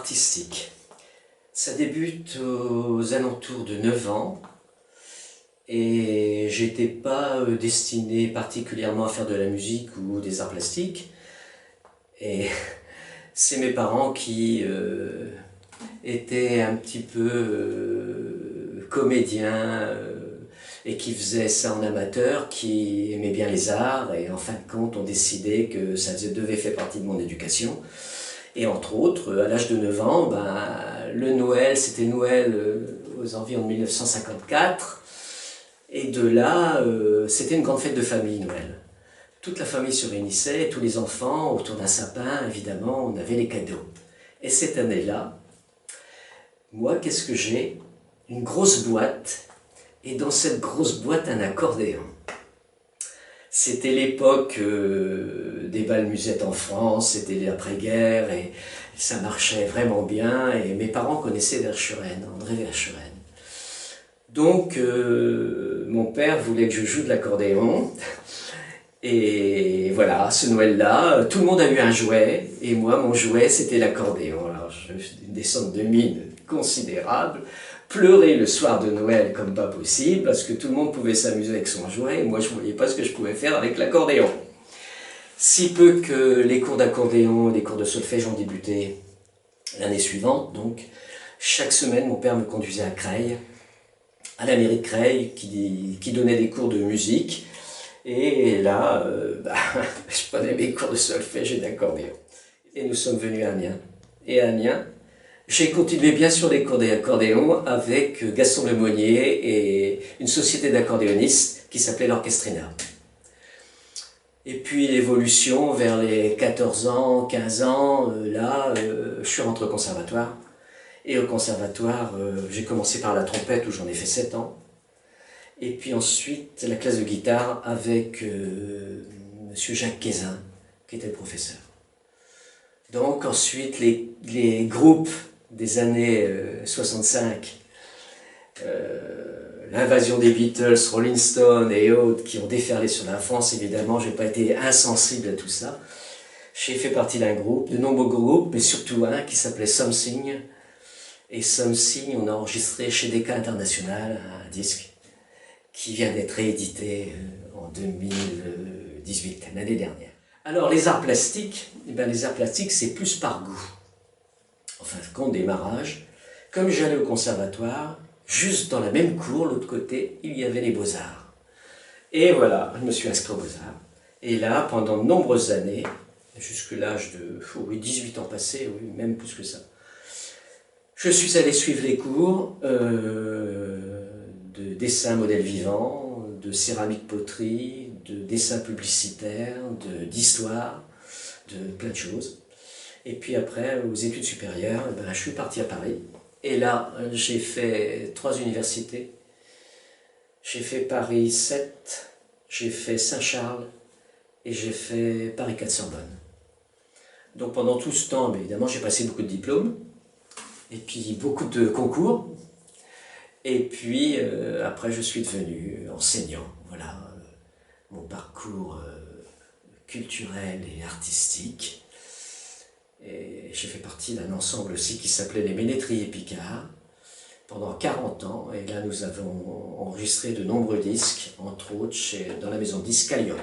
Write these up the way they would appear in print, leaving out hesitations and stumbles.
artistique. Ça débute aux alentours de 9 ans et j'étais pas destiné particulièrement à faire de la musique ou des arts plastiques. Et c'est mes parents qui étaient un petit peu comédiens et qui faisaient ça en amateur, qui aimaient bien les arts et en fin de compte ont décidé que ça devait faire partie de mon éducation. Et entre autres, à l'âge de 9 ans, le Noël, c'était Noël aux environs de 1954. Et de là, c'était une grande fête de famille, Noël. Toute la famille se réunissait, tous les enfants, autour d'un sapin, évidemment, on avait les cadeaux. Et cette année-là, moi, qu'est-ce que j'ai? Une grosse boîte, et dans cette grosse boîte, un accordéon. C'était l'époque des bals musettes en France, c'était l'après-guerre, et ça marchait vraiment bien, et mes parents connaissaient Verschuren, André Verschuren. Donc, mon père voulait que je joue de l'accordéon, et voilà, ce Noël-là, tout le monde a eu un jouet, et moi, mon jouet, c'était l'accordéon. Alors, une descente de mine considérable, pleurer le soir de Noël comme pas possible, parce que tout le monde pouvait s'amuser avec son jouet, et moi je ne voyais pas ce que je pouvais faire avec l'accordéon. Si peu que les cours d'accordéon et les cours de solfège ont débuté l'année suivante, donc chaque semaine mon père me conduisait à Creil, à la mairie de Creil, qui donnait des cours de musique, et là, je prenais mes cours de solfège et d'accordéon. Et nous sommes venus à Amiens. Et à Amiens, j'ai continué bien sûr les cours d'accordéon avec Gaston Lemonnier et une société d'accordéonistes qui s'appelait l'Orchestrina. Et puis l'évolution vers les 14 ans, 15 ans, je suis rentré au conservatoire. Et au conservatoire, j'ai commencé par la trompette où j'en ai fait 7 ans. Et puis ensuite la classe de guitare avec monsieur Jacques Quézin, qui était le professeur. Donc ensuite les groupes des années 65, l'invasion des Beatles, Rolling Stones et autres qui ont déferlé sur la France, évidemment, je n'ai pas été insensible à tout ça. J'ai fait partie d'un groupe, de nombreux groupes, mais surtout un qui s'appelait Something. Et Something, on a enregistré chez Decca International un disque qui vient d'être réédité en 2018, l'année dernière. Alors les arts plastiques, c'est plus par goût. En fin de compte, démarrage, comme j'allais au conservatoire, juste dans la même cour, l'autre côté, il y avait les beaux-arts. Et voilà, je me suis inscrit aux beaux-arts. Et là, pendant de nombreuses années, jusque l'âge de 18 ans passés, oui, même plus que ça, je suis allé suivre les cours de dessin modèle vivant, de céramique poterie, de dessin publicitaire, d'histoire, de plein de choses. Et puis après, aux études supérieures, je suis parti à Paris. Et là, j'ai fait 3 universités. J'ai fait Paris 7, j'ai fait Saint-Charles et j'ai fait Paris 4 Sorbonne. Donc pendant tout ce temps, évidemment, j'ai passé beaucoup de diplômes et puis beaucoup de concours. Et puis après, je suis devenu enseignant. Voilà mon parcours culturel et artistique. Et j'ai fait partie d'un ensemble aussi qui s'appelait les Ménétriers Picard pendant 40 ans. Et là, nous avons enregistré de nombreux disques, entre autres dans la maison de disques Calliope.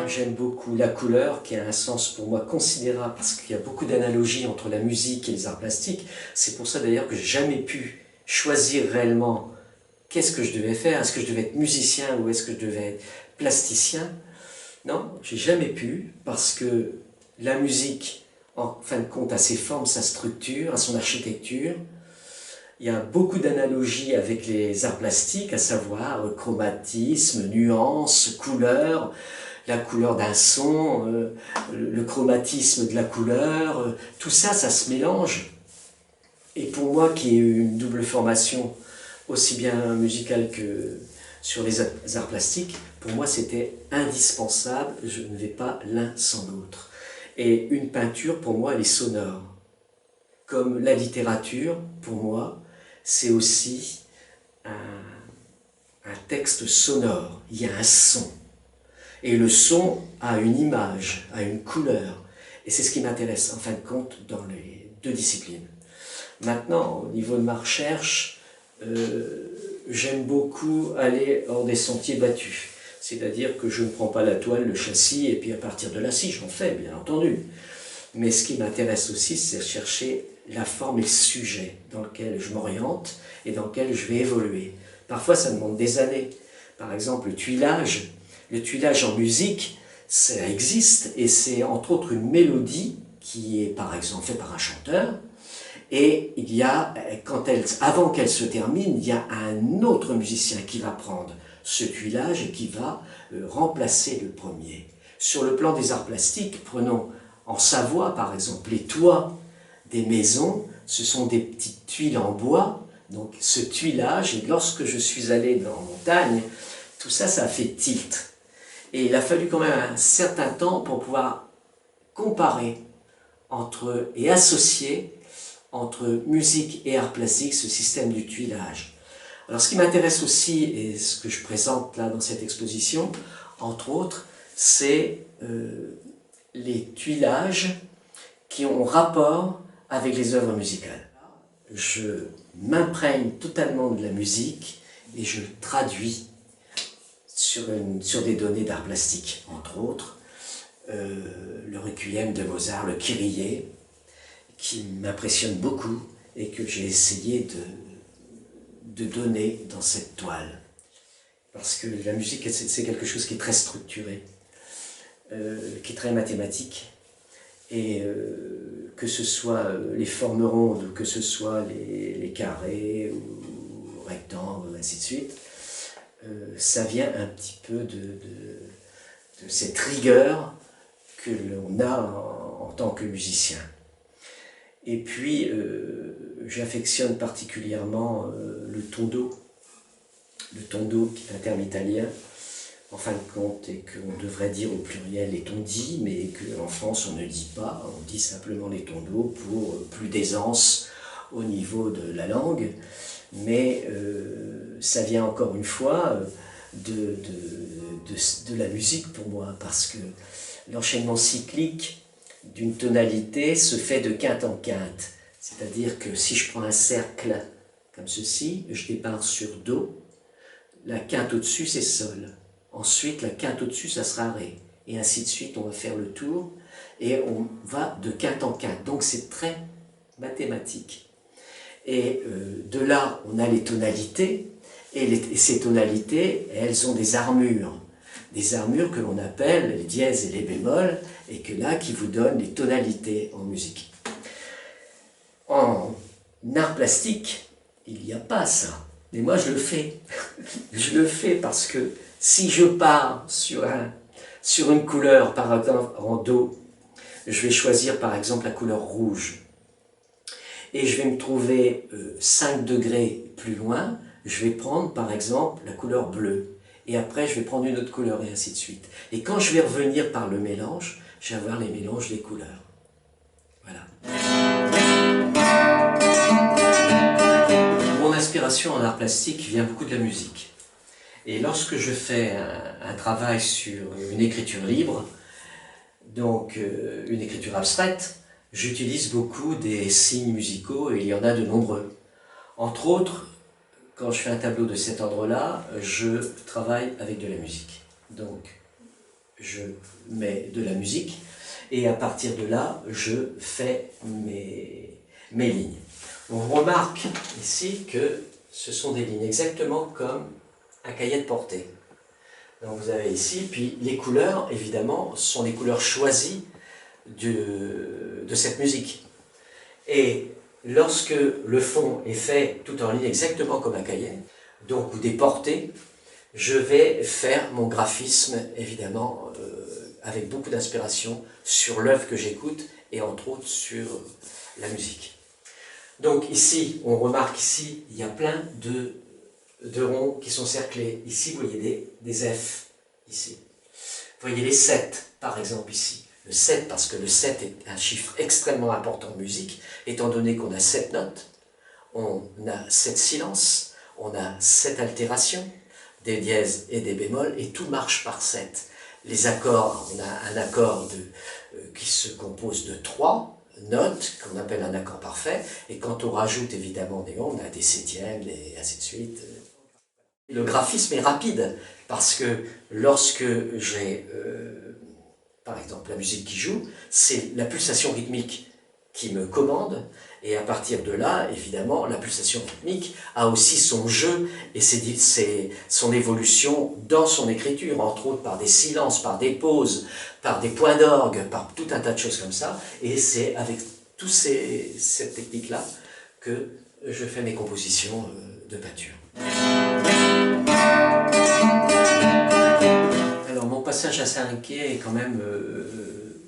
J'aime beaucoup la couleur, qui a un sens pour moi considérable, parce qu'il y a beaucoup d'analogies entre la musique et les arts plastiques. C'est pour ça d'ailleurs que j'ai jamais pu choisir réellement qu'est-ce que je devais faire. Est-ce que je devais être musicien ou est-ce que je devais être plasticien? Non, j'ai jamais pu, parce que la musique, en fin de compte, a ses formes, sa structure, a son architecture. Il y a beaucoup d'analogies avec les arts plastiques, à savoir chromatisme, nuances, couleurs, la couleur d'un son, le chromatisme de la couleur, tout ça, ça se mélange. Et pour moi, qui ai eu une double formation, aussi bien musicale que sur les arts plastiques, pour moi c'était indispensable, je ne vais pas l'un sans l'autre. Et une peinture, pour moi, elle est sonore. Comme la littérature, pour moi, c'est aussi un texte sonore, il y a un son. Et le son a une image, a une couleur. Et c'est ce qui m'intéresse, en fin de compte, dans les deux disciplines. Maintenant, au niveau de ma recherche, j'aime beaucoup aller hors des sentiers battus. C'est-à-dire que je ne prends pas la toile, le châssis, et puis à partir de là, si j'en fais, bien entendu. Mais ce qui m'intéresse aussi, c'est chercher la forme et le sujet dans lequel je m'oriente et dans lequel je vais évoluer. Parfois, ça demande des années. Par exemple, le tuilage en musique, ça existe, et c'est entre autres une mélodie qui est par exemple faite par un chanteur, et il y a, avant qu'elle se termine, il y a un autre musicien qui va prendre ce tuilage et qui va remplacer le premier. Sur le plan des arts plastiques, prenons en Savoie par exemple, les toits des maisons, ce sont des petites tuiles en bois, donc ce tuilage, et lorsque je suis allé dans la montagne, tout ça, ça a fait tilt. Et il a fallu quand même un certain temps pour pouvoir comparer et associer entre musique et art plastique ce système du tuilage. Alors ce qui m'intéresse aussi, et ce que je présente là dans cette exposition, entre autres, c'est les tuilages qui ont rapport avec les œuvres musicales. Je m'imprègne totalement de la musique et je le traduis sur des données d'art plastique, entre autres. Le Requiem de Mozart, le Kyrie, qui m'impressionne beaucoup et que j'ai essayé de donner dans cette toile. Parce que la musique, c'est quelque chose qui est très structuré, qui est très mathématique, et que ce soit les formes rondes, ou que ce soit les carrés, ou rectangles, ainsi de suite, ça vient un petit peu de cette rigueur que l'on a en tant que musicien. Et puis, j'affectionne particulièrement le tondo qui est un terme italien, en fin de compte, et qu'on devrait dire au pluriel les tondis, mais qu'en France on ne dit pas, on dit simplement les tondos pour plus d'aisance au niveau de la langue, mais ça vient encore une fois de la musique pour moi, parce que l'enchaînement cyclique d'une tonalité se fait de quinte en quinte, c'est-à-dire que si je prends un cercle comme ceci, je départ sur Do, la quinte au-dessus c'est Sol, ensuite la quinte au-dessus ça sera Ré, et ainsi de suite, on va faire le tour, et on va de quinte en quinte, donc c'est très mathématique. Et de là, on a les tonalités, et ces tonalités, elles ont des armures que l'on appelle les dièses et les bémols, et que là, qui vous donnent les tonalités en musique. En art plastique, il n'y a pas ça, mais moi je le fais. Je le fais parce que si je pars sur une couleur, par exemple en Do, je vais choisir par exemple la couleur rouge, et je vais me trouver 5 degrés plus loin, je vais prendre par exemple la couleur bleue, et après je vais prendre une autre couleur, et ainsi de suite. Et quand je vais revenir par le mélange, je vais avoir les mélanges des couleurs. Voilà. Mon inspiration en art plastique vient beaucoup de la musique. Et lorsque je fais un travail sur une écriture libre, donc une écriture abstraite, j'utilise beaucoup des signes musicaux, et il y en a de nombreux. Entre autres, quand je fais un tableau de cet ordre-là, je travaille avec de la musique. Donc, je mets de la musique, et à partir de là, je fais mes lignes. On remarque ici que ce sont des lignes exactement comme un cahier de portée. Donc vous avez ici, puis les couleurs, évidemment, sont les couleurs choisies de cette musique. Et lorsque le fond est fait tout en ligne exactement comme un cahier, donc ou des portées, je vais faire mon graphisme, évidemment, avec beaucoup d'inspiration sur l'œuvre que j'écoute, et entre autres sur la musique. Donc ici, on remarque ici, il y a plein de ronds qui sont cerclés. Ici, vous voyez des F, ici. Vous voyez les 7, par exemple, ici. Le 7, parce que le 7 est un chiffre extrêmement important en musique, étant donné qu'on a 7 notes, on a 7 silences, on a 7 altérations, des dièses et des bémols, et tout marche par 7. Les accords, on a un accord qui se compose de 3 notes, qu'on appelle un accord parfait, et quand on rajoute évidemment des ondes, on a des septièmes, et ainsi de suite. Le graphisme est rapide, parce que lorsque j'ai, par exemple, la musique qui joue, c'est la pulsation rythmique qui me commande, et à partir de là, évidemment, la pulsation rythmique a aussi son jeu et son évolution dans son écriture, entre autres par des silences, par des pauses, par des points d'orgue, par tout un tas de choses comme ça, et c'est avec toutes cette technique-là que je fais mes compositions de peinture. Alors, mon passage à Saint-Riquet est quand même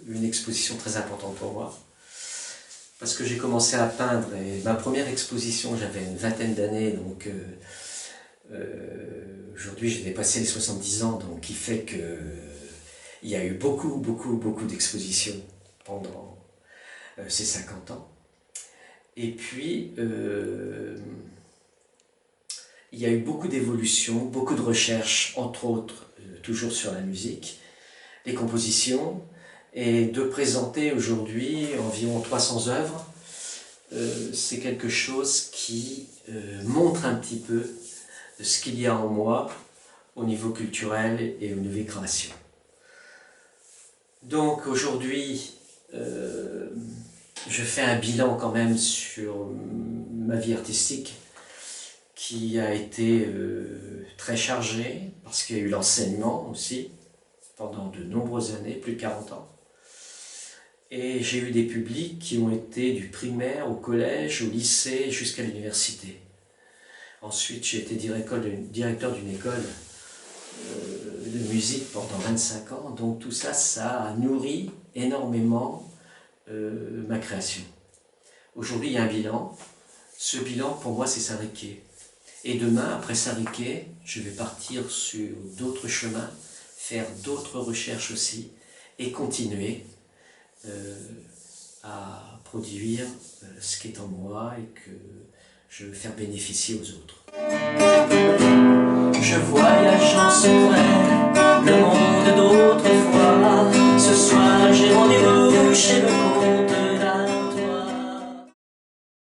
une exposition très importante pour moi. Parce que j'ai commencé à peindre, et ma première exposition, j'avais une vingtaine d'années, donc aujourd'hui j'ai dépassé les 70 ans, donc qui fait que il y a eu beaucoup d'expositions pendant ces 50 ans. Et puis, il y a eu beaucoup d'évolutions, beaucoup de recherches, entre autres, toujours sur la musique, les compositions, et de présenter aujourd'hui environ 300 œuvres, c'est quelque chose qui montre un petit peu ce qu'il y a en moi au niveau culturel et au niveau création. Donc aujourd'hui, je fais un bilan quand même sur ma vie artistique qui a été très chargée, parce qu'il y a eu l'enseignement aussi, pendant de nombreuses années, plus de 40 ans. Et j'ai eu des publics qui ont été du primaire au collège, au lycée, jusqu'à l'université. Ensuite, j'ai été directeur d'une école de musique pendant 25 ans. Donc tout ça, ça a nourri énormément ma création. Aujourd'hui, il y a un bilan. Ce bilan, pour moi, c'est Saint-Riquet. Et demain, après Saint-Riquet, je vais partir sur d'autres chemins, faire d'autres recherches aussi, et continuer à produire ce qui est en moi et que je veux faire bénéficier aux autres. Je voyage en secret le monde.